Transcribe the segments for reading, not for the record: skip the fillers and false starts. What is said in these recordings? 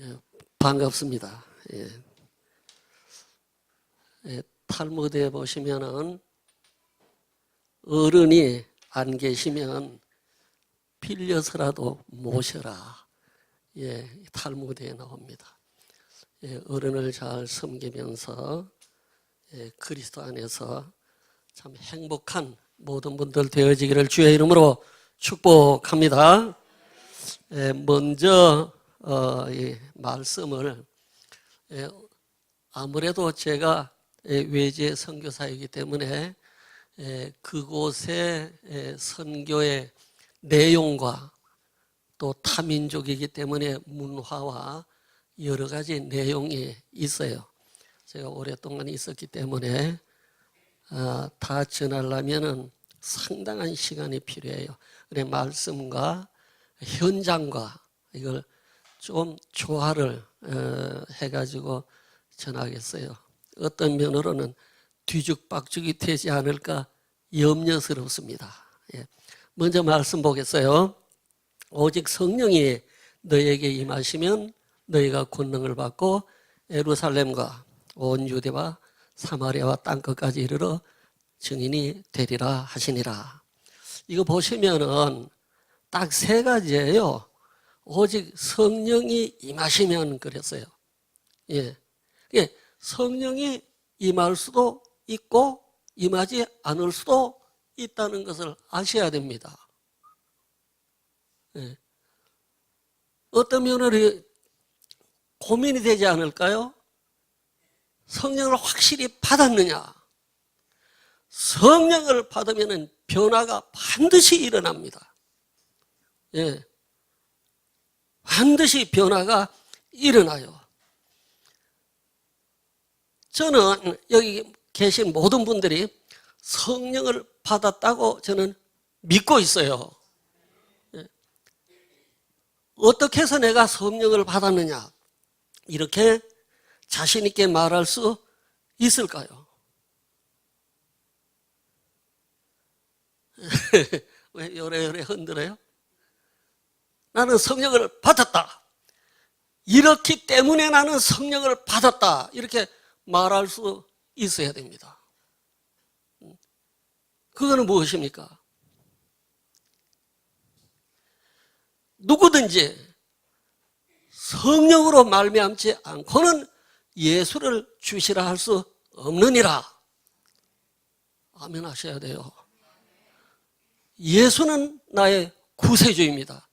예, 반갑습니다. 탈무드에 보시면은 어른이 안 계시면 빌려서라도 모셔라. 탈무드에 나옵니다. 어른을 잘 섬기면서 그리스도 안에서 참 행복한 모든 분들 되어지기를 주의 이름으로 축복합니다. 먼저 이 말씀을 아무래도 제가 외지 선교사이기 때문에 그곳의 선교의 내용과 또 타민족이기 때문에 문화와 여러 가지 내용이 있어요. 제가 오랫동안 있었기 때문에 다 전하려면 상당한 시간이 필요해요. 그래 말씀과 현장과 이걸 좀 조화를 해가지고 전하겠어요. 어떤 면으로는 뒤죽박죽이 되지 않을까 염려스럽습니다. 먼저 말씀 보겠어요. 오직 성령이 너에게 임하시면 너희가 권능을 받고 예루살렘과 온 유대와 사마리아와 땅끝까지 이르러 증인이 되리라 하시니라. 이거 보시면은 딱 세 가지예요. 오직 성령이 임하시면 그랬어요. 성령이 임할 수도 있고 임하지 않을 수도 있다는 것을 아셔야 됩니다. 어떤 면으로 고민이 되지 않을까요? 성령을 확실히 받았느냐? 성령을 받으면 변화가 반드시 일어납니다. 반드시 변화가 일어나요. 저는 여기 계신 모든 분들이 성령을 받았다고 저는 믿고 있어요. 어떻게 해서 내가 성령을 받았느냐? 이렇게 자신 있게 말할 수 있을까요? 왜 요래요래 흔들어요? 나는 성령을 받았다. 이렇기 때문에 나는 성령을 받았다. 이렇게 말할 수 있어야 됩니다. 그거는 무엇입니까? 누구든지 성령으로 말미암지 않고는 예수를 주시라 할 수 없느니라. 아멘 하셔야 돼요. 예수는 나의 구세주입니다.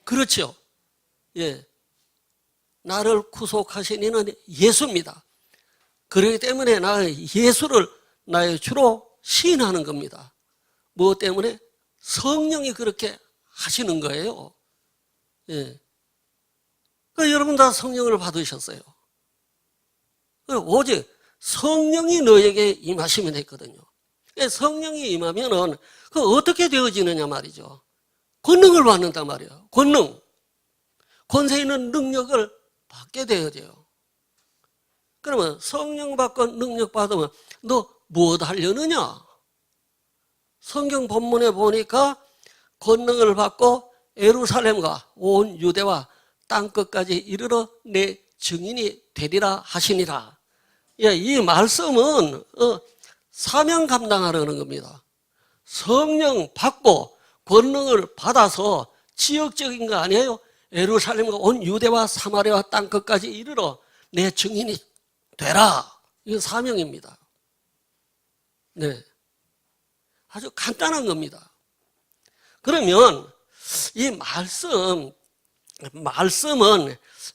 그렇죠? 나를 구속하신 이는 예수입니다. 그렇기 때문에 나는 예수를 나의 주로 시인하는 겁니다. 무엇 때문에? 성령이 그렇게 하시는 거예요. 그러니까 여러분 다 성령을 받으셨어요. 오직 성령이 너에게 임하시면 했거든요. 성령이 임하면은 그 어떻게 되어지느냐 말이죠. 권능을 받는단 말이에요. 권세 있는 능력을 받게 되어져요. 그러면 성령 받고 능력 받으면 너 무엇 하려느냐? 성경 본문에 보니까 권능을 받고 예루살렘과 온 유대와 땅끝까지 이르러 내 증인이 되리라 하시니라. 이 말씀은 사명 감당하려는 겁니다. 성령 받고 권능을 받아서 지역적인 거 아니에요. 예루살렘과 온 유대와 사마리아와 땅끝까지 이르러 내 증인이 되라. 이건 사명입니다. 아주 간단한 겁니다. 그러면 이 말씀은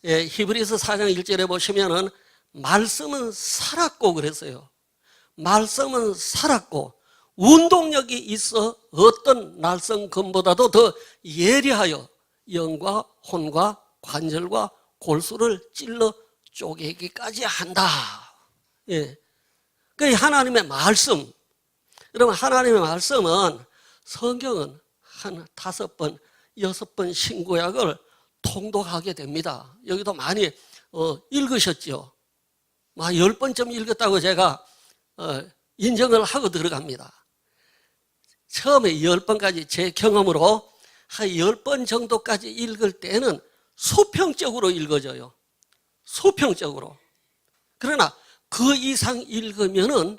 히브리서 4장 1절에 보시면은 말씀은 살았고 그랬어요. 말씀은 살았고 운동력이 있어 어떤 날성검보다도 더 예리하여 영과 혼과 관절과 골수를 찔러 쪼개기까지 한다. 그 하나님의 말씀. 여러분 하나님의 말씀은 성경은 한 5번, 6번 신구약을 통독하게 됩니다. 여기도 많이 읽으셨죠? 10번쯤 읽었다고 제가 인정을 하고 들어갑니다. 처음에 10번까지 제 경험으로 한 10번 정도까지 읽을 때는 수평적으로 읽어져요. 수평적으로. 그러나 그 이상 읽으면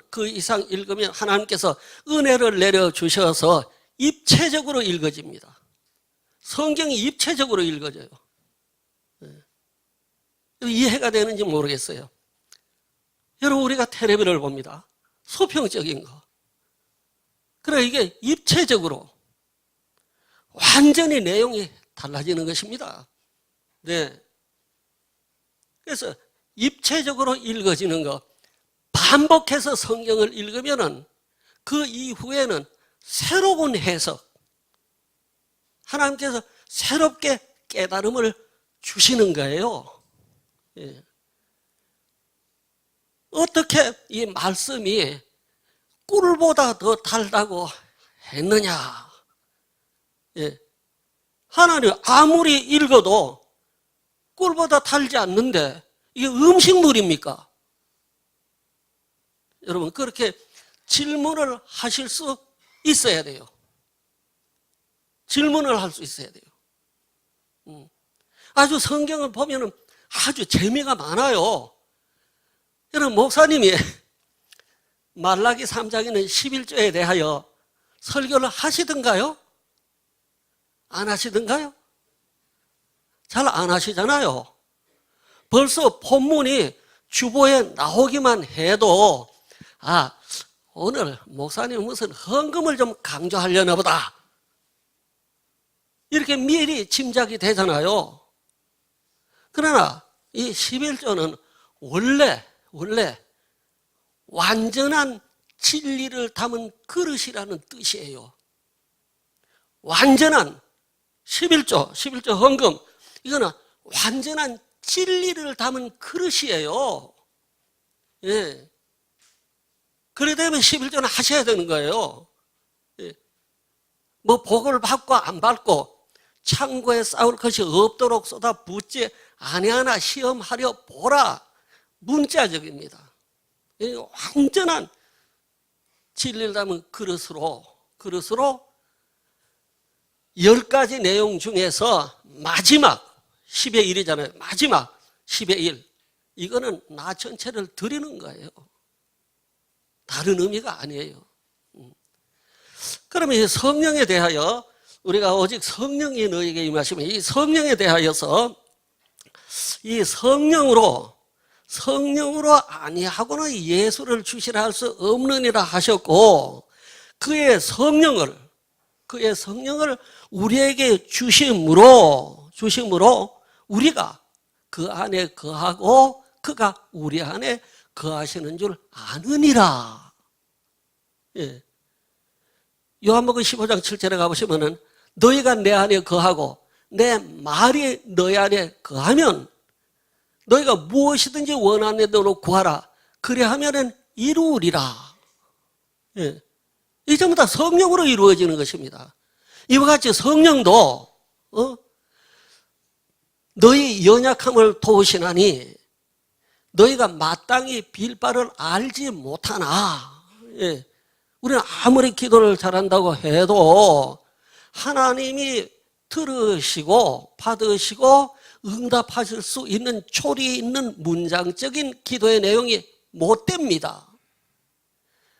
하나님께서 은혜를 내려주셔서 입체적으로 읽어집니다. 성경이 입체적으로 읽어져요. 이해가 되는지 모르겠어요. 여러분, 우리가 텔레비를 봅니다. 수평적인 거. 그래, 이게 입체적으로 완전히 내용이 달라지는 것입니다. 네. 그래서 입체적으로 읽어지는 거, 반복해서 성경을 읽으면은 그 이후에는 새로운 해석, 하나님께서 새롭게 깨달음을 주시는 거예요. 예. 어떻게 이 말씀이 꿀보다 더 달다고 했느냐? 예. 하나님 아무리 읽어도 꿀보다 달지 않는데 이게 음식물입니까? 여러분, 그렇게 질문을 하실 수 있어야 돼요. 질문을 할 수 있어야 돼요. 아주 성경을 보면은 아주 재미가 많아요. 여러분, 목사님이 말라기 3장에는 11조에 대하여 설교를 하시던가요? 안 하시던가요? 잘 안 하시잖아요. 벌써 본문이 주보에 나오기만 해도 오늘 목사님 무슨 헌금을 좀 강조하려나 보다, 이렇게 미리 짐작이 되잖아요. 그러나 이 11조는 원래 완전한 진리를 담은 그릇이라는 뜻이에요. 완전한 11조 헌금, 이거는 완전한 진리를 담은 그릇이에요. 예. 그래 되면 11조는 하셔야 되는 거예요. 예. 뭐 복을 받고 안 받고 창고에 쌓을 것이 없도록 쏟아붓지 아니하나 시험하려 보라, 문자적입니다. 완전한 진리를 담은 그릇으로 10가지 내용 중에서 마지막 10의 1이잖아요. 마지막 10의 1. 이거는 나 전체를 드리는 거예요. 다른 의미가 아니에요. 그러면 이 성령에 대하여, 우리가 오직 성령이 너에게 임하시면, 이 성령에 대하여서 이 성령으로 아니하고는 예수를 주시라 할 수 없느니라 하셨고, 그의 성령을 우리에게 주심으로 우리가 그 안에 거하고 그가 우리 안에 거하시는 줄 아느니라. 예. 요한복음 15장 7절에 가보시면은 너희가 내 안에 거하고 내 말이 너희 안에 거하면 너희가 무엇이든지 원하는 대로 구하라. 그래 하면은 이루리라. 예. 이 전부 다 성령으로 이루어지는 것입니다. 이와 같이 성령도 너희 연약함을 도우시나니 너희가 마땅히 빌 바를 알지 못하나. 예. 우리는 아무리 기도를 잘한다고 해도 하나님이 들으시고 받으시고 응답하실 수 있는 초리 있는 문장적인 기도의 내용이 못 됩니다.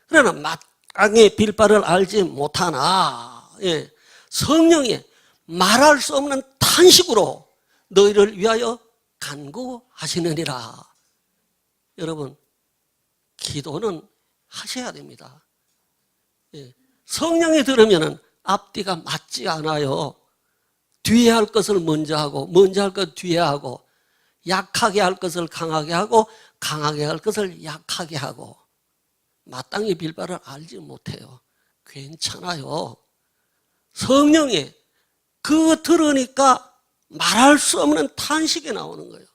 그러나 마땅히 빌 바를 알지 못하나, 예. 성령이 말할 수 없는 탄식으로 너희를 위하여 간구하시느니라. 여러분, 기도는 하셔야 됩니다. 예. 성령이 들으면 앞뒤가 맞지 않아요. 뒤에 할 것을 먼저 하고, 먼저 할 것 뒤에 하고, 약하게 할 것을 강하게 하고, 강하게 할 것을 약하게 하고, 마땅히 빌 바를 알지 못해요. 괜찮아요. 성령이 그거 들으니까 말할 수 없는 탄식이 나오는 거예요.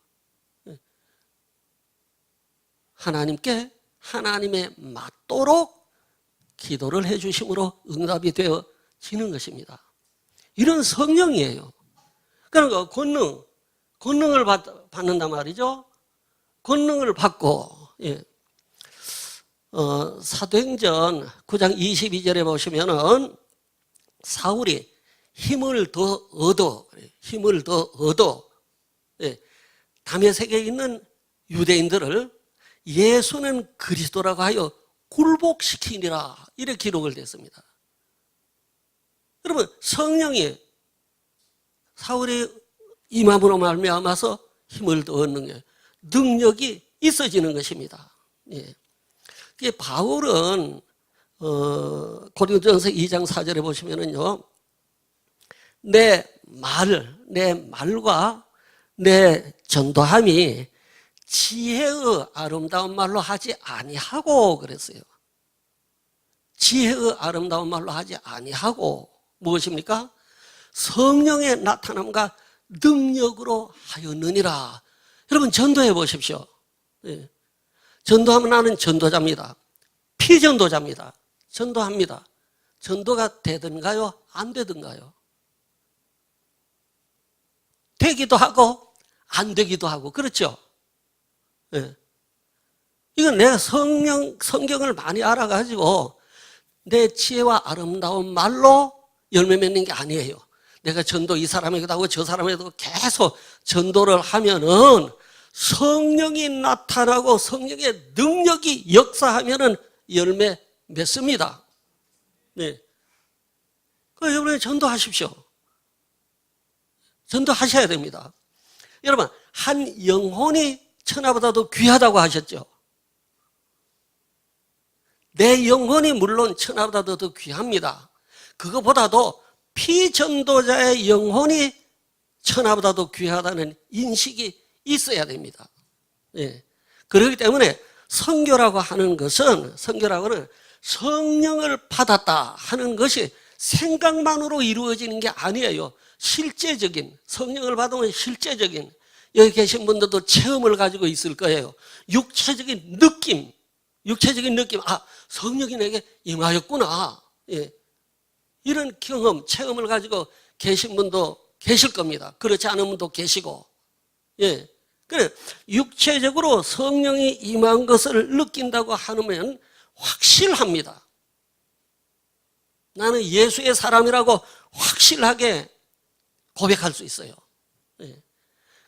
하나님께 하나님의 맞도록 기도를 해주심으로 응답이 되어지는 것입니다. 이런 성령이에요. 그러니까 권능을 받는단 말이죠. 권능을 받고, 예. 사도행전 9장 22절에 보시면은 사울이 힘을 더 얻어, 예. 다메섹에 있는 유대인들을 예수는 그리스도라고 하여 굴복시키니라 이렇게 기록을 됐습니다. 여러분, 성령이 사울이 임함으로 말미암아서 힘을 얻는 게 능력이 있어지는 것입니다. 예. 바울은 고린도전서 2장 4절에 보시면은요, 내 말과 내 전도함이 지혜의 아름다운 말로 하지 아니하고 그랬어요. 지혜의 아름다운 말로 하지 아니하고 무엇입니까? 성령의 나타남과 능력으로 하였느니라. 여러분, 전도해 보십시오. 예. 전도하면 나는 전도자입니다. 피전도자입니다. 전도합니다. 전도가 되든가요? 안 되든가요? 되기도 하고 안 되기도 하고 그렇죠? 예. 이건 내가 성경을 많이 알아가지고 내 지혜와 아름다운 말로 열매 맺는 게 아니에요. 내가 전도 이 사람에게도 하고 저 사람에게도 계속 전도를 하면은 성령이 나타나고 성령의 능력이 역사하면은 열매 맺습니다. 네. 그 여러분 전도하십시오. 전도하셔야 됩니다. 여러분, 한 영혼이 천하보다도 귀하다고 하셨죠. 내 영혼이 물론 천하보다도 더 귀합니다. 그거보다도 피전도자의 영혼이 천하보다도 귀하다는 인식이 있어야 됩니다. 예. 그렇기 때문에 선교라고 하는 것은, 선교라고는 성령을 받았다 하는 것이 생각만으로 이루어지는 게 아니에요. 실제적인, 성령을 받으면 실제적인, 여기 계신 분들도 체험을 가지고 있을 거예요. 육체적인 느낌, 아, 성령이 내게 임하였구나. 예. 이런 경험, 체험을 가지고 계신 분도 계실 겁니다. 그렇지 않은 분도 계시고. 예. 그래, 육체적으로 성령이 임한 것을 느낀다고 하면 확실합니다. 나는 예수의 사람이라고 확실하게 고백할 수 있어요. 예.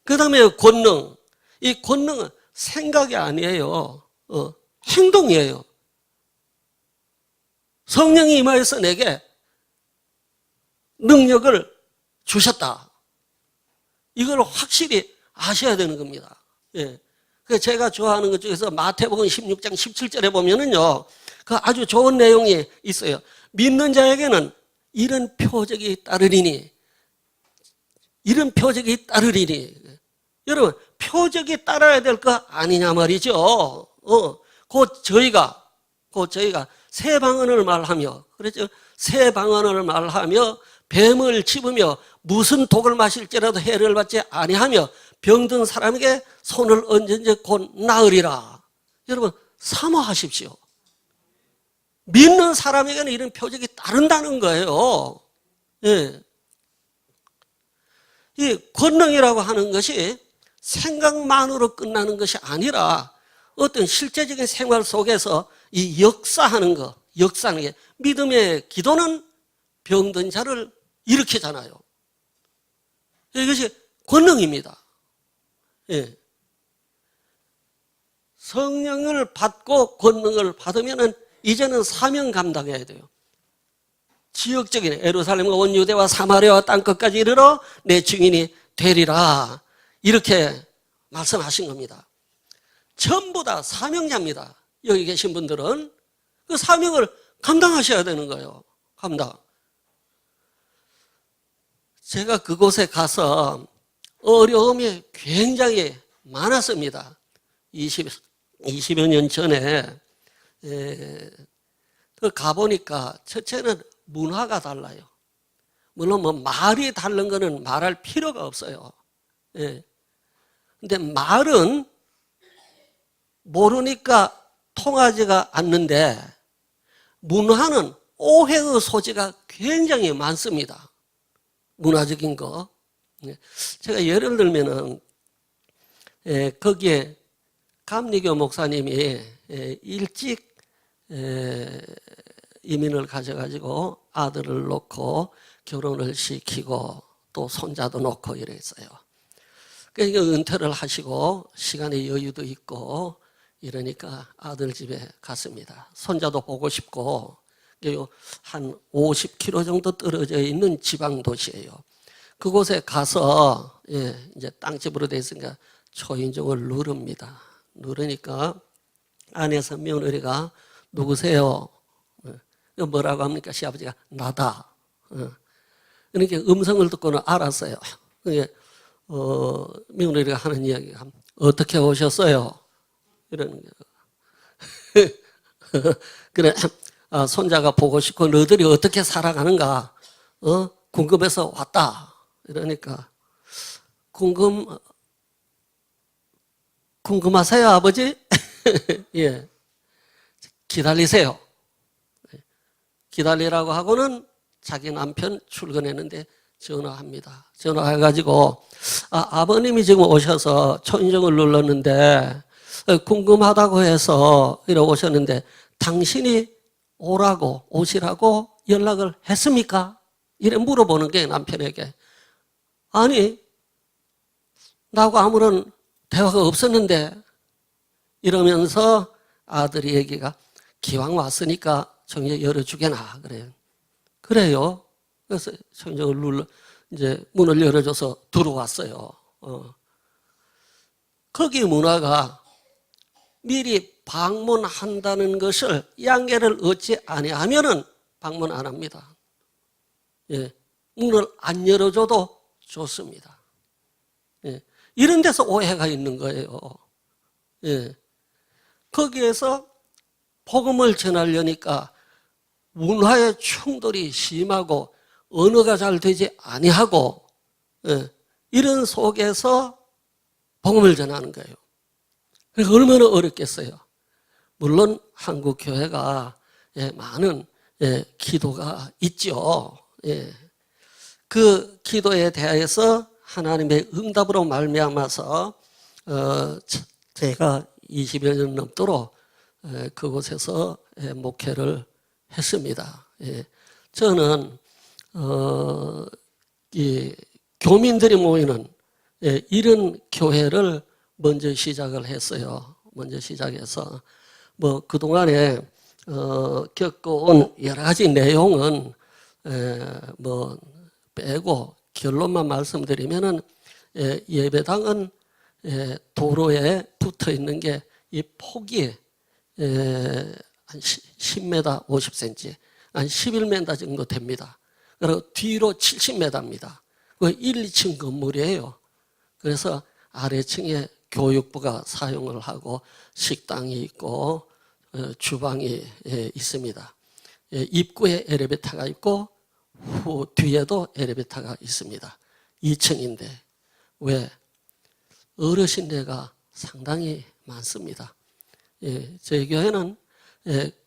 그 다음에 권능. 이 권능은 생각이 아니에요. 행동이에요. 성령이 임하여서 내게 능력을 주셨다. 이걸 확실히 아셔야 되는 겁니다. 예. 제가 좋아하는 것 중에서 마태복음 16장 17절에 보면은요, 그 아주 좋은 내용이 있어요. 믿는 자에게는 이런 표적이 따르리니. 여러분, 표적이 따라야 될 거 아니냐 말이죠. 곧 저희가 새 방언을 말하며, 그렇죠? 새 방언을 말하며 뱀을 집으며 무슨 독을 마실지라도 해를 받지 아니하며 병든 사람에게 손을 얹은 곧 나으리라. 여러분, 사모하십시오. 믿는 사람에게는 이런 표적이 따른다는 거예요. 예. 이 권능이라고 하는 것이 생각만으로 끝나는 것이 아니라 어떤 실제적인 생활 속에서 이 역사하는 게 믿음의 기도는 병든 자를 일으키잖아요. 이것이 권능입니다. 예. 성령을 받고 권능을 받으면은 이제는 사명 감당해야 돼요. 지역적인 예루살렘과 온 유대와 사마리아와 땅끝까지 이르러 내 증인이 되리라. 이렇게 말씀하신 겁니다. 전부 다 사명자입니다. 여기 계신 분들은 그 사명을 감당하셔야 되는 거예요. 감당. 제가 그곳에 가서 어려움이 굉장히 많았습니다. 20여 년 전에 가보니까 첫째는 문화가 달라요. 물론 뭐 말이 다른 거는 말할 필요가 없어요. 근데 말은 모르니까 통하지가 않는데 문화는 오해의 소지가 굉장히 많습니다. 문화적인 거. 제가 예를 들면은 거기에 감리교 목사님이 일찍 이민을 가져가지고 아들을 놓고 결혼을 시키고 또 손자도 놓고 이랬어요. 그러니까 은퇴를 하시고 시간의 여유도 있고 이러니까 아들 집에 갔습니다. 손자도 보고 싶고 한 50km 정도 떨어져 있는 지방 도시예요. 그곳에 가서 이제 땅집으로 돼 있으니까 초인종을 누릅니다. 누르니까 안에서 며느리가 누구세요? 뭐라고 합니까? 시아버지가 나다. 그러니까 음성을 듣고는 알았어요. 며느리가 하는 이야기가 어떻게 오셨어요? 이러는 거예요. 그래, 손자가 보고 싶고 너희들이 어떻게 살아가는가 궁금해서 왔다. 이러니까 궁금하세요, 아버지? 예, 기다리세요. 기다리라고 하고는 자기 남편 출근했는데 전화합니다. 전화해가지고 아버님이 지금 오셔서 초인종을 눌렀는데 궁금하다고 해서 이러고 오셨는데 당신이 오시라고 연락을 했습니까? 이래 물어보는 게 남편에게. 아니, 나하고 아무런 대화가 없었는데 이러면서 아들이 얘기가 기왕 왔으니까 정말 열어주게나 그래요. 그래요. 그래서 초인종을 이제 문을 열어줘서 들어왔어요. 거기 문화가 미리 방문한다는 것을 양해를 얻지 아니하면은 방문 안 합니다. 예, 문을 안 열어줘도 좋습니다. 예, 이런 데서 오해가 있는 거예요. 예, 거기에서 복음을 전하려니까 문화의 충돌이 심하고 언어가 잘 되지 아니하고 이런 속에서 복음을 전하는 거예요. 그러니까 얼마나 어렵겠어요. 물론 한국 교회가 많은 기도가 있죠. 그 기도에 대해서 하나님의 응답으로 말미암아서 제가 20여 년 넘도록 그곳에서 목회를 했습니다. 저는 이 교민들이 모이는 이런 교회를 먼저 시작을 했어요. 먼저 시작해서 뭐 그동안에 겪어온 여러 가지 내용은 뭐 빼고 결론만 말씀드리면은 예배당은 도로에 붙어 있는 게 이 폭이 한 10m 50cm, 한 11m 정도 됩니다. 그리고 뒤로 70m입니다. 그 1, 2층 건물이에요. 그래서 아래층에 교육부가 사용을 하고 식당이 있고 주방이 있습니다. 입구에 엘리베이터가 있고 뒤에도 엘리베이터가 있습니다. 2층인데 왜? 어르신네가 상당히 많습니다. 저희 교회는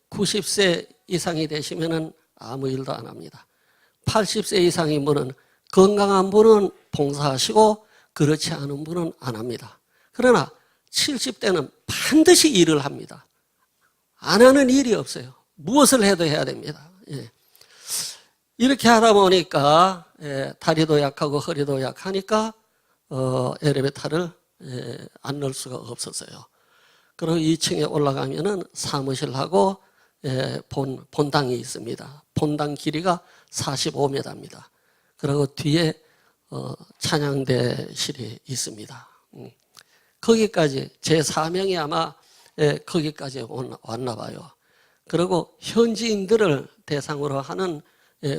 90세 이상이 되시면 아무 일도 안 합니다. 80세 이상인 분은 건강한 분은 봉사하시고 그렇지 않은 분은 안 합니다. 그러나 70대는 반드시 일을 합니다. 안 하는 일이 없어요. 무엇을 해도 해야 됩니다. 이렇게 하다 보니까 다리도 약하고 허리도 약하니까 엘리베이터를 안 넣을 수가 없었어요. 그리고 2층에 올라가면은 사무실하고 본당이 있습니다. 본당 길이가 45m입니다. 그리고 뒤에 찬양대실이 있습니다. 거기까지 제 사명이 아마 거기까지 왔나 봐요. 그리고 현지인들을 대상으로 하는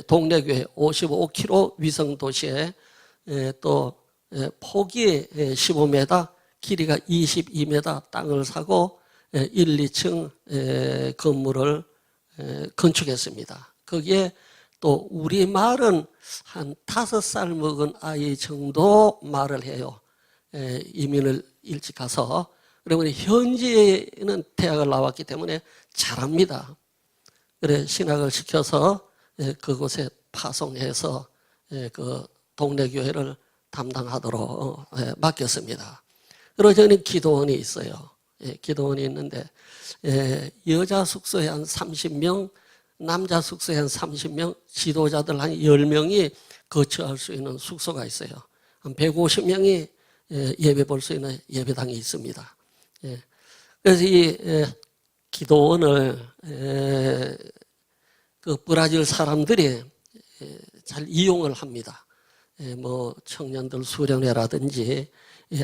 동네교회 55km 위성도시에 또 폭이 15m, 길이가 22m 땅을 사고 1, 2층 건물을 건축했습니다. 거기에 또 우리말은 한 5살 먹은 아이 정도 말을 해요. 이민을 일찍 가서. 그러면 현지에는 대학을 나왔기 때문에 잘합니다. 그래 신학을 시켜서 그곳에 파송해서 그 동네 교회를 담당하도록 맡겼습니다. 그리고 저는 기도원이 있어요. 기도원이 있는데 여자 숙소에 한 30명, 남자 숙소에 한 30명, 지도자들 한 10명이 거처할 수 있는 숙소가 있어요. 한 150명이 예배 볼 수 있는 예배당이 있습니다. 그래서 이 기도원을 그 브라질 사람들이 잘 이용을 합니다. 뭐 청년들 수련회라든지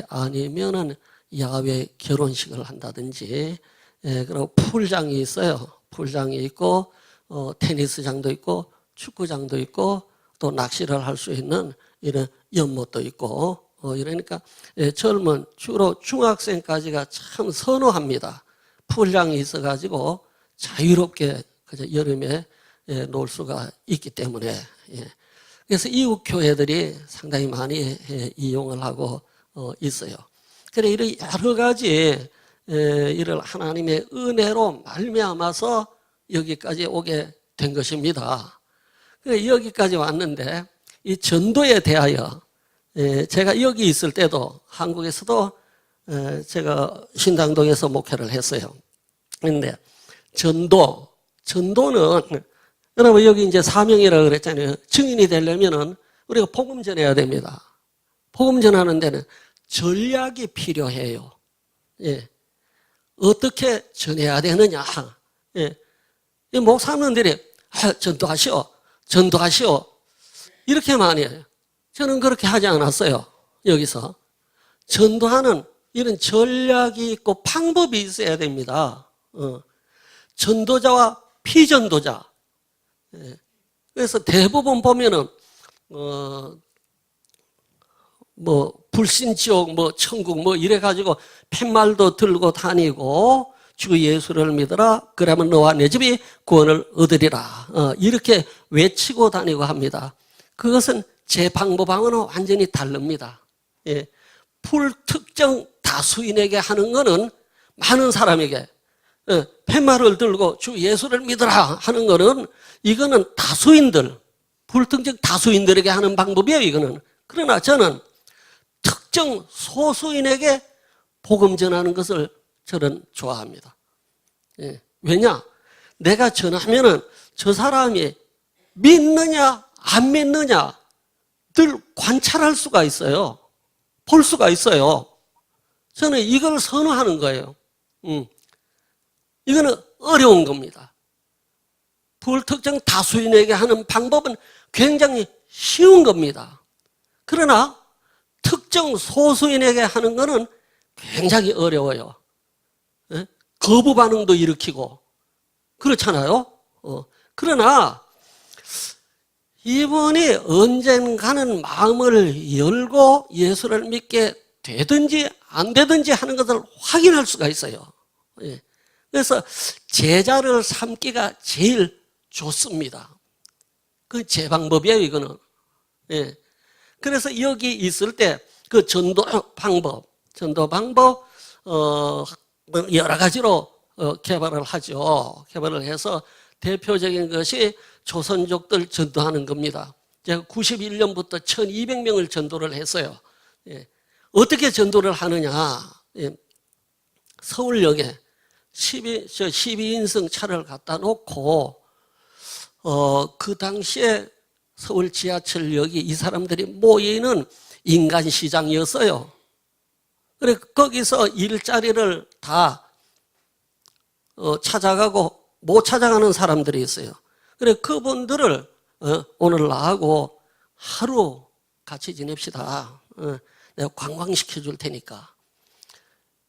아니면은 야외 결혼식을 한다든지, 그리고 풀장이 있어요. 풀장이 있고 테니스장도 있고 축구장도 있고 또 낚시를 할 수 있는 이런 연못도 있고, 이러니까 젊은 주로 중학생까지가 참 선호합니다. 풀장이 있어가지고 자유롭게 그저 여름에 놀 수가 있기 때문에. 그래서 이웃 교회들이 상당히 많이 이용을 하고 있어요. 그래 이런 여러 가지 이를 하나님의 은혜로 말미암아서 여기까지 오게 된 것입니다. 여기까지 왔는데 이 전도에 대하여 제가 여기 있을 때도 한국에서도 제가 신당동에서 목회를 했어요. 그런데 전도는 여러분 여기 이제 사명이라고 그랬잖아요. 증인이 되려면은 우리가 복음 전해야 됩니다. 복음 전하는 데는 전략이 필요해요. 어떻게 전해야 되느냐. 이 목사님들이 전도하시오 이렇게 많이 해요. 저는 그렇게 하지 않았어요. 여기서 전도하는 이런 전략이 있고 방법이 있어야 됩니다. 전도자와 피전도자. 그래서 대부분 보면은 뭐 불신지옥 뭐 천국 뭐 이래 가지고 팻말도 들고 다니고 주 예수를 믿어라 그러면 너와 내 집이 구원을 얻으리라 이렇게 외치고 다니고 합니다. 그것은 제 방법하고는 완전히 다릅니다. 불특정 다수인에게 하는 거는 많은 사람에게 팻말을 들고 주 예수를 믿어라 하는 거는 이거는 다수인들, 불특정 다수인들에게 하는 방법이에요, 이거는. 그러나 저는 특정 소수인에게 복음 전하는 것을 저는 좋아합니다. 왜냐? 내가 전하면은 저 사람이 믿느냐, 안 믿느냐 늘 관찰할 수가 있어요. 볼 수가 있어요. 저는 이걸 선호하는 거예요. 이거는 어려운 겁니다. 불특정 다수인에게 하는 방법은 굉장히 쉬운 겁니다. 그러나 특정 소수인에게 하는 것은 굉장히 어려워요. 거부 반응도 일으키고 그렇잖아요. 그러나 이분이 언젠가는 마음을 열고 예수를 믿게 되든지 안 되든지 하는 것을 확인할 수가 있어요. 그래서 제자를 삼기가 제일 좋습니다. 그 제 방법이에요, 이거는. 그래서 여기 있을 때 그 전도 방법 여러 가지로 개발을 하죠. 개발을 해서 대표적인 것이 조선족들 전도하는 겁니다. 제가 91년부터 1200명을 전도를 했어요. 어떻게 전도를 하느냐. 서울역에 12인승 차를 갖다 놓고 그 당시에 서울 지하철역이 이 사람들이 모이는 인간시장이었어요. 그래 거기서 일자리를 다 찾아가고 못 찾아가는 사람들이 있어요. 그래 그분들을 오늘 나하고 하루 같이 지냅시다. 내가 관광시켜 줄 테니까.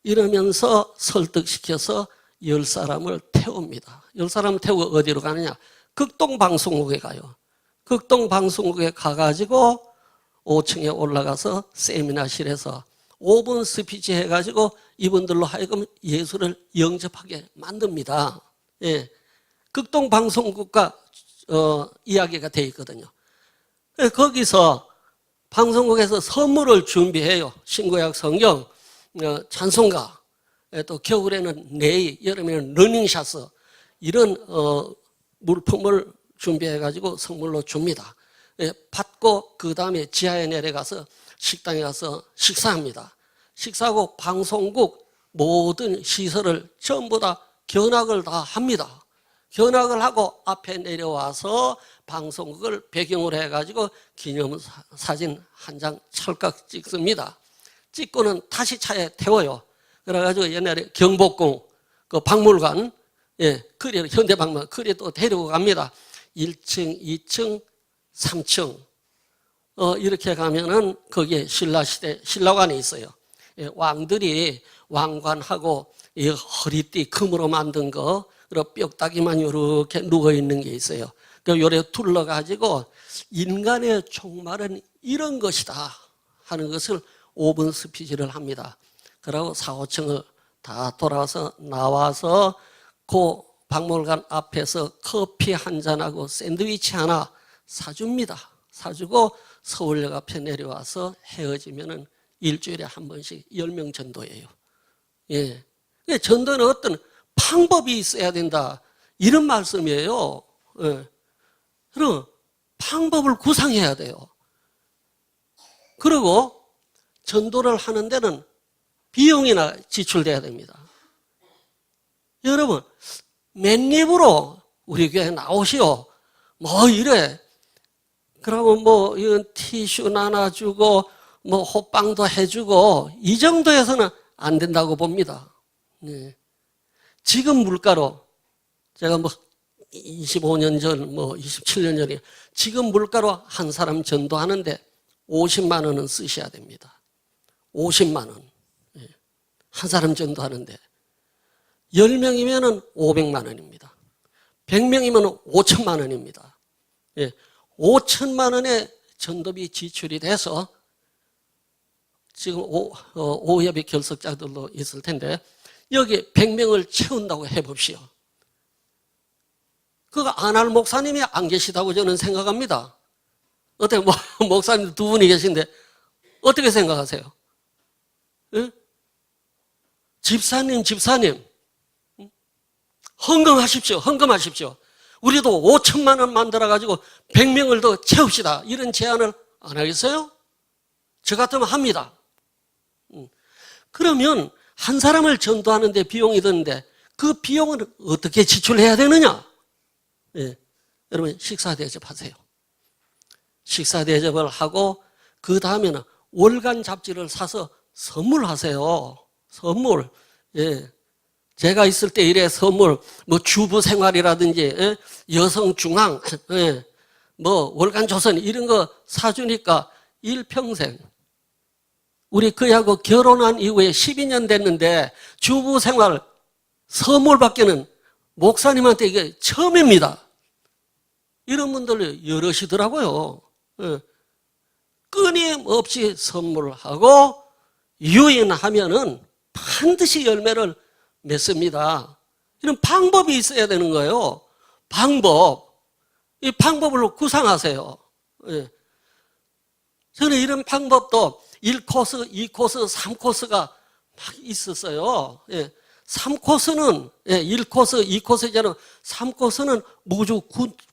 이러면서 설득시켜서 10사람을 태웁니다. 10사람 태우고 어디로 가느냐? 극동방송국에 가요. 극동방송국에 가가지고 5층에 올라가서 세미나실에서 5분 스피치 해가지고 이분들로 하여금 예수를 영접하게 만듭니다. 극동방송국과 이야기가 돼 있거든요. 거기서 방송국에서 선물을 준비해요. 신구약 성경, 찬송가, 또 겨울에는 네이, 여름에는 러닝샷 이런 물품을 준비해가지고 선물로 줍니다. 받고 그 다음에 지하에 내려가서 식당에 가서 식사합니다. 식사하고 방송국 모든 시설을 전부 다 견학을 다 합니다. 견학을 하고 앞에 내려와서 방송국을 배경으로 해가지고 기념사진 한 장 찰칵 찍습니다. 찍고는 다시 차에 태워요. 그래가지고 옛날에 경복궁 그 박물관, 예, 거리로 현대박물관 거리에 또 데리고 갑니다. 1층, 2층, 3층. 이렇게 가면은 거기에 신라시대 신라관이 있어요. 예, 왕들이 왕관하고 이 허리띠 금으로 만든 거, 그리고 뼈다귀만 이렇게 누워 있는 게 있어요. 그 요래 둘러가지고 인간의 종말은 이런 것이다 하는 것을 5분 스피치를 합니다. 그리고 4, 5층을 다 돌아와서 나와서 그 박물관 앞에서 커피 한 잔하고 샌드위치 하나 사줍니다. 사주고 서울역 앞에 내려와서 헤어지면은 일주일에 한 번씩 10명 전도예요. 예. 전도는 어떤 방법이 있어야 된다, 이런 말씀이에요. 예. 그럼 방법을 구상해야 돼요. 그리고 전도를 하는 데는 비용이나 지출돼야 됩니다. 여러분, 맨입으로 우리 교회 나오시오. 뭐 이래. 그러고 뭐 이런 티슈 나눠주고 뭐 호빵도 해주고 이 정도에서는 안 된다고 봅니다. 네. 지금 물가로 제가 뭐 25년 전, 뭐 27년 전에 지금 물가로 한 사람 전도하는데 50만 원은 쓰셔야 됩니다. 50만 원. 한 사람 전도하는데 10명이면 500만 원입니다. 100명이면 5천만 원입니다. 5천만 원의 전도비 지출이 돼서 지금 오협의 결석자들도 있을 텐데 여기 100명을 채운다고 해봅시오. 그거 안 할 목사님이 안 계시다고 저는 생각합니다. 어떻게 목사님 두 분이 계신데 어떻게 생각하세요? 예? 집사님 헌금하십시오. 헌금하십시오. 우리도 5천만 원 만들어가지고 100명을 더 채웁시다. 이런 제안을 안 하겠어요? 저 같으면 합니다. 그러면 한 사람을 전도하는데 비용이 드는데 그 비용을 어떻게 지출해야 되느냐? 예. 여러분 식사 대접하세요. 식사 대접을 하고 그 다음에는 월간 잡지를 사서 선물하세요. 선물. 예. 제가 있을 때 이래 선물, 뭐 주부 생활이라든지, 예? 여성 중앙, 예? 뭐 월간 조선 이런 거 사주니까 일평생. 우리 그하고 결혼한 이후에 12년 됐는데 주부 생활 선물 받기는 목사님한테 이게 처음입니다. 이런 분들 여럿이더라고요. 예. 끊임없이 선물하고 유인하면은 반드시 열매를 맺습니다. 이런 방법이 있어야 되는 거예요. 방법. 이 방법을 구상하세요. 예. 저는 이런 방법도 1코스, 2코스, 3코스가 막 있었어요. 예. 3코스는, 예, 1코스, 2코스잖아요. 3코스는 무주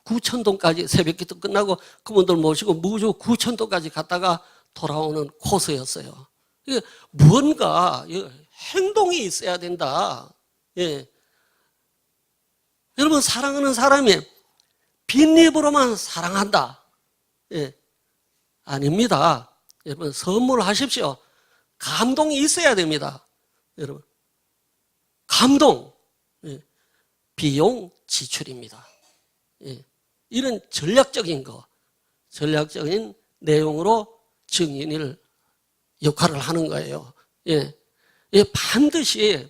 9,000동까지 새벽 기도 끝나고 그분들 모시고 무주 9,000동까지 갔다가 돌아오는 코스였어요. 이게 뭔가 행동이 있어야 된다. 예. 여러분, 사랑하는 사람이 빈입으로만 사랑한다. 예. 아닙니다. 여러분, 선물하십시오. 감동이 있어야 됩니다. 여러분, 감동. 예. 비용 지출입니다. 예. 이런 전략적인 거, 전략적인 내용으로 증인일 역할을 하는 거예요. 예. 예, 반드시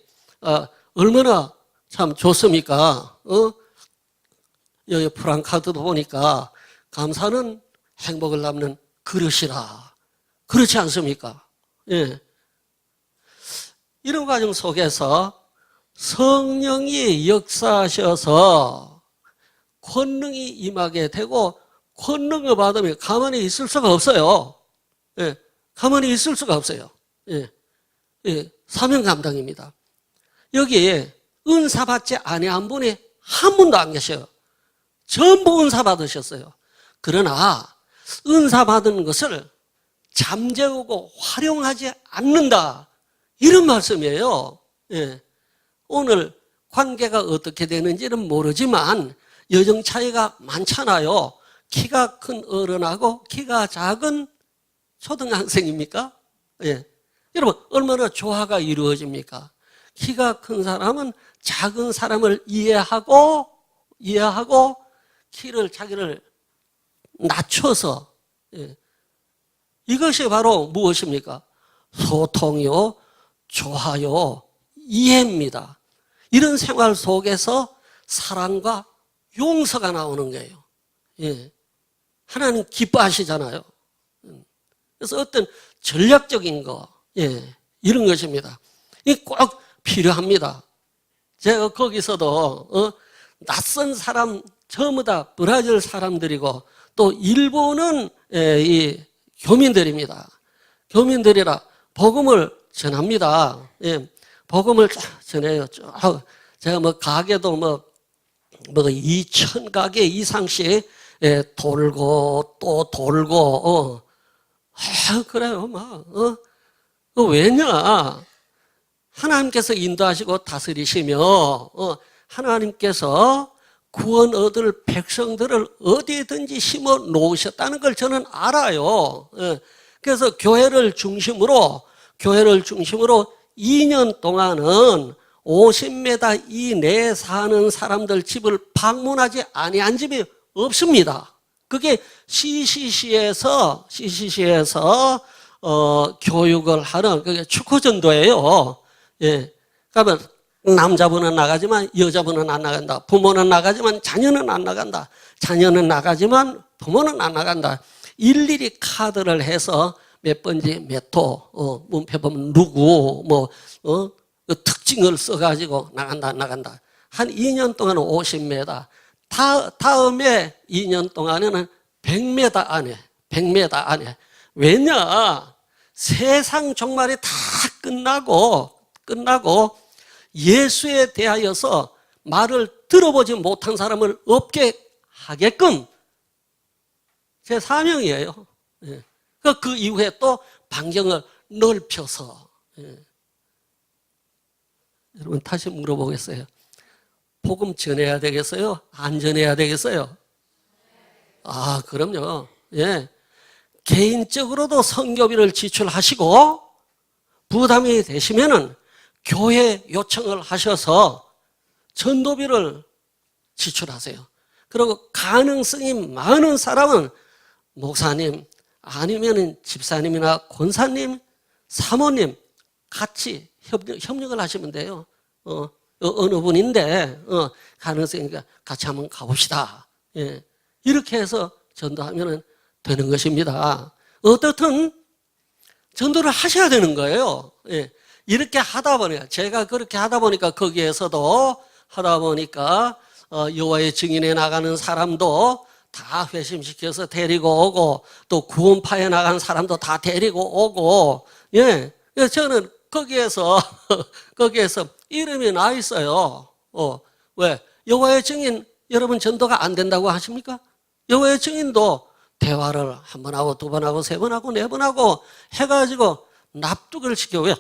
얼마나 참 좋습니까? 여기 프랑카드도 보니까 감사는 행복을 남는 그릇이라. 그렇지 않습니까? 예. 이런 과정 속에서 성령이 역사하셔서 권능이 임하게 되고 권능을 받으면 가만히 있을 수가 없어요. 예. 가만히 있을 수가 없어요. 예. 예. 사명 감당입니다. 여기에 은사 받지 아니한 분이 한 분도 안 계셔요. 전부 은사 받으셨어요. 그러나 은사 받은 것을 잠재우고 활용하지 않는다. 이런 말씀이에요. 예. 오늘 관계가 어떻게 되는지는 모르지만 여정 차이가 많잖아요. 키가 큰 어른하고 키가 작은 초등학생입니까? 예. 여러분, 얼마나 조화가 이루어집니까? 키가 큰 사람은 작은 사람을 이해하고 키를 자기를 낮춰서, 예. 이것이 바로 무엇입니까? 소통이요, 조화요, 이해입니다. 이런 생활 속에서 사랑과 용서가 나오는 거예요. 예. 하나님 기뻐하시잖아요. 그래서 어떤 전략적인 거, 예, 이런 것입니다. 이 꼭 필요합니다. 제가 거기서도 낯선 사람 전부 다 브라질 사람들이고 또 일본은 이 교민들입니다. 교민들이라 복음을 전합니다. 예, 복음을 전해요. 제가 뭐 가게도 뭐 2,000가게 이상씩 돌고 또 돌고 그래요. 막 왜냐? 하나님께서 인도하시고 다스리시며 하나님께서 구원 얻을 백성들을 어디든지 심어 놓으셨다는 걸 저는 알아요. 그래서 교회를 중심으로 2년 동안은 50m 이내에 사는 사람들 집을 방문하지 아니한 집이 없습니다. 그게 CCC에서 교육을 하는 그게 축구전도예요. 예. 그러면 남자분은 나가지만 여자분은 안 나간다. 부모는 나가지만 자녀는 안 나간다. 자녀는 나가지만 부모는 안 나간다. 일일이 카드를 해서 몇 번지 몇 호, 문패 보면 누구, 그 특징을 써가지고 나간다, 안 나간다. 한 2년 동안은 50m. 다음에 2년 동안에는 100m 안에. 왜냐? 세상 종말이 다 끝나고 예수에 대하여서 말을 들어보지 못한 사람을 없게 하게끔 제 사명이에요. 그 이후에 또 반경을 넓혀서. 여러분 다시 물어보겠어요. 복음 전해야 되겠어요? 안 전해야 되겠어요? 그럼요. 예. 개인적으로도 선교비를 지출하시고 부담이 되시면은 교회 요청을 하셔서 전도비를 지출하세요. 그리고 가능성이 많은 사람은 목사님 아니면은 집사님이나 권사님, 사모님 같이 협력을 하시면 돼요. 어느 분인데 가능성이니까 같이 한번 가봅시다. 예. 이렇게 해서 전도하면 되는 것입니다. 어떻든 전도를 하셔야 되는 거예요. 예. 이렇게 하다 보니까 제가 그렇게 하다 보니까 거기에서도 하다 보니까 여호와의 증인에 나가는 사람도 다 회심시켜서 데리고 오고 또 구원파에 나간 사람도 다 데리고 오고 예. 그래서 저는 거기에서 이름이 나 있어요. 왜? 여호와의 증인 여러분 전도가 안 된다고 하십니까? 여호와의 증인도 대화를 한 번 하고 두 번 하고 세 번 하고 네 번 하고 해가지고 납득을 시켜. 왜?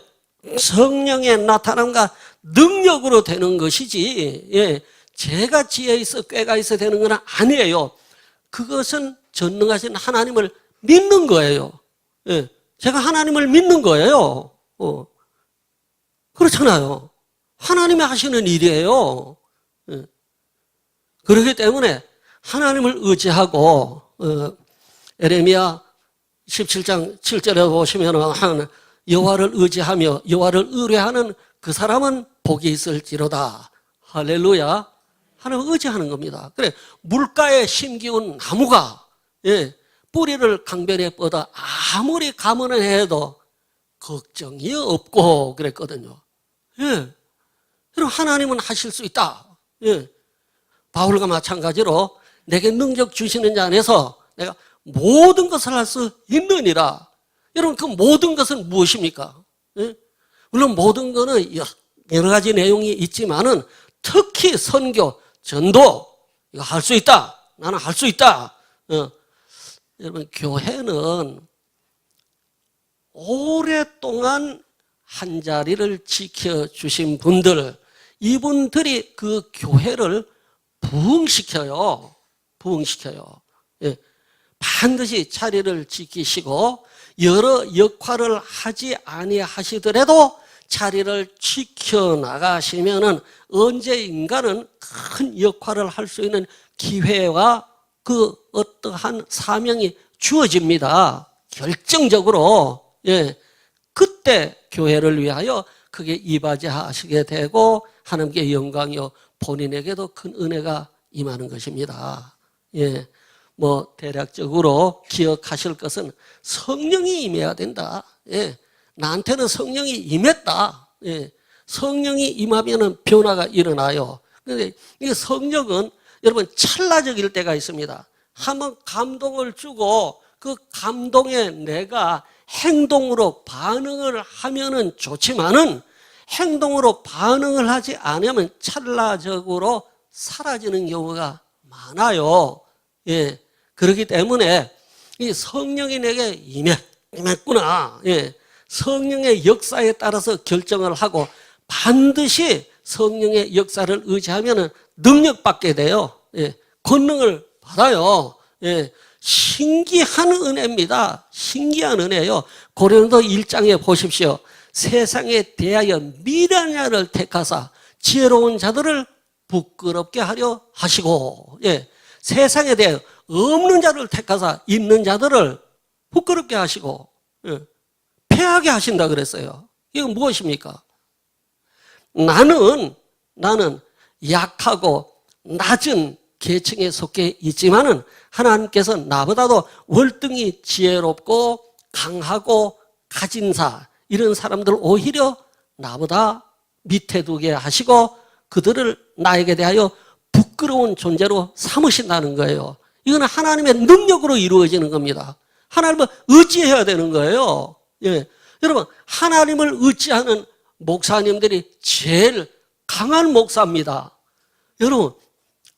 성령의 나타남과 능력으로 되는 것이지, 예, 제가 지혜 있어 꾀가 있어 되는 건 아니에요. 그것은 전능하신 하나님을 믿는 거예요. 예, 제가 하나님을 믿는 거예요. 그렇잖아요. 하나님이 하시는 일이에요. 예. 그렇기 때문에 하나님을 의지하고 에레미야 17장 7절에 보시면 여호와를 의지하며 여호와를 의뢰하는 그 사람은 복이 있을지로다. 할렐루야. 하나님을 의지하는 겁니다. 그래, 물가에 심기운 나무가 뿌리를 강변에 뻗어 아무리 가문을 해도 걱정이 없고 그랬거든요. 예. 그럼 하나님은 하실 수 있다. 예. 바울과 마찬가지로 내게 능력 주시는 자 안에서 내가 모든 것을 할 수 있느니라. 여러분 그 모든 것은 무엇입니까? 예? 물론 모든 것은 여러 가지 내용이 있지만은 특히 선교, 전도 이거 할 수 있다. 나는 할 수 있다. 여러분 교회는 오랫동안 한 자리를 지켜주신 분들, 이분들이 그 교회를 부흥시켜요. 예. 반드시 자리를 지키시고 여러 역할을 하지 아니하시더라도 자리를 지켜나가시면은 언제인가는 큰 역할을 할 수 있는 기회와 그 어떠한 사명이 주어집니다. 결정적으로. 예. 그때 교회를 위하여 크게 이바지하시게 되고 하나님께 영광이요 본인에게도 큰 은혜가 임하는 것입니다. 예. 뭐 대략적으로 기억하실 것은 성령이 임해야 된다. 예. 나한테는 성령이 임했다. 예. 성령이 임하면은 변화가 일어나요. 그런데 이 성령은 여러분 찰나적일 때가 있습니다. 한번 감동을 주고 그 감동에 내가 행동으로 반응을 하면은 좋지만은 행동으로 반응을 하지 않으면 찰나적으로 사라지는 경우가 많아요. 예. 그렇기 때문에 이 성령이 내게 임했구나. 예. 성령의 역사에 따라서 결정을 하고 반드시 성령의 역사를 의지하면 능력받게 돼요. 예. 권능을 받아요. 예. 신기한 은혜입니다. 신기한 은혜예요. 고린도 1장에 보십시오. 세상에 대하여 미련한 자를 택하사 지혜로운 자들을 부끄럽게 하려 하시고, 예. 세상에 대하여 없는 자를 택하사 있는 자들을 부끄럽게 하시고, 예. 패하게 하신다 그랬어요. 이건 무엇입니까? 나는 약하고 낮은 계층에 속해 있지만은 하나님께서 나보다도 월등히 지혜롭고 강하고 가진 자 이런 사람들 오히려 나보다 밑에 두게 하시고 그들을 나에게 대하여 부끄러운 존재로 삼으신다는 거예요. 이건 하나님의 능력으로 이루어지는 겁니다. 하나님을 의지해야 되는 거예요. 예. 여러분 하나님을 의지하는 목사님들이 제일 강한 목사입니다. 여러분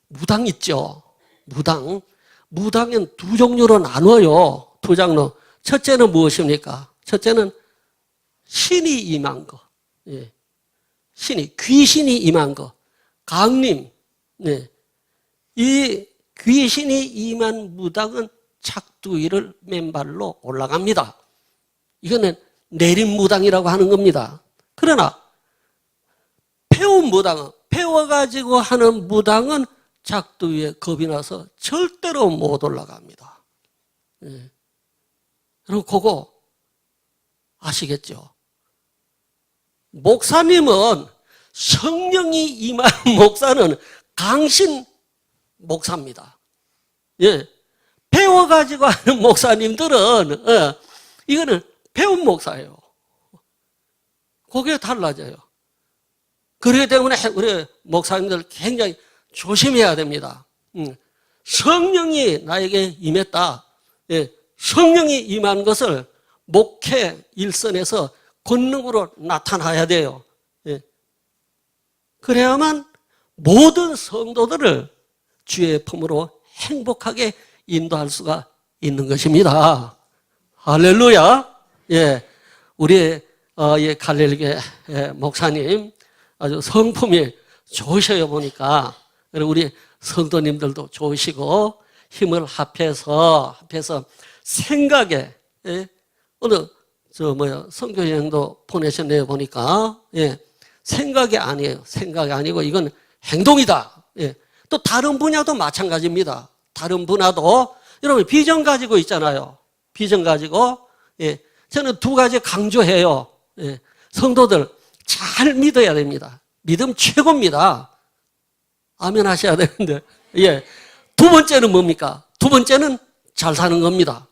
무당 있죠? 무당은 두 종류로 나눠요. 두 장로. 첫째는 무엇입니까? 첫째는 신이 임한 거. 예. 귀신이 임한 거. 강림. 네. 이 귀신이 임한 무당은 착두 위를 맨발로 올라갑니다. 이거는 내림무당이라고 하는 겁니다. 그러나 배운 무당은 배워가지고 하는 무당은 작두 위에 겁이 나서 절대로 못 올라갑니다. 예. 여러분 그거 아시겠죠? 목사님은 성령이 임한 목사는 강신 목사입니다. 예. 배워가지고 하는 목사님들은 이거는 배운 목사예요. 그게 달라져요. 그렇기 때문에 우리 목사님들 굉장히 조심해야 됩니다. 성령이 나에게 임했다. 예, 성령이 임한 것을 목회 일선에서 권능으로 나타나야 돼요. 예. 그래야만 모든 성도들을 주의 품으로 행복하게 인도할 수가 있는 것입니다. 할렐루야. 예, 우리 갈릴리 목사님 아주 성품이 좋으셔요 보니까. 우리 성도님들도 좋으시고 힘을 합해서 생각에 오늘 선교 여행도 보내셨네요 보니까. 예, 생각이 아니에요. 생각이 아니고 이건 행동이다. 예, 또 다른 분야도 마찬가지입니다. 다른 분야도 여러분 비전 가지고 있잖아요. 비전 가지고. 예, 저는 두 가지 강조해요. 예, 성도들 잘 믿어야 됩니다. 믿음 최고입니다. 아멘 하셔야 되는데. 예. 두 번째는 뭡니까? 두 번째는 잘 사는 겁니다.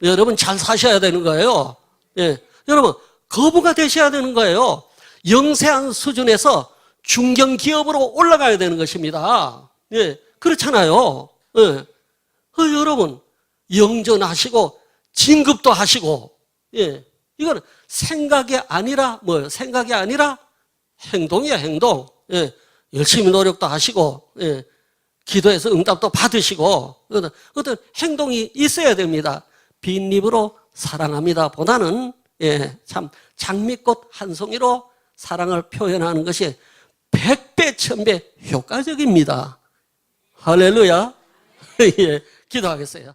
여러분 잘 사셔야 되는 거예요. 예. 여러분 거부가 되셔야 되는 거예요. 영세한 수준에서 중견 기업으로 올라가야 되는 것입니다. 예. 그렇잖아요. 예. 여러분 영전하시고 진급도 하시고. 예. 이건 생각이 아니라 뭐예요? 생각이 아니라 행동이야, 행동. 예. 열심히 노력도 하시고, 예. 기도해서 응답도 받으시고, 어떤 행동이 있어야 됩니다. 빈 입으로 사랑합니다 보다는, 예, 참, 장미꽃 한 송이로 사랑을 표현하는 것이 100배, 1000배 효과적입니다. 할렐루야. 예, 기도하겠어요.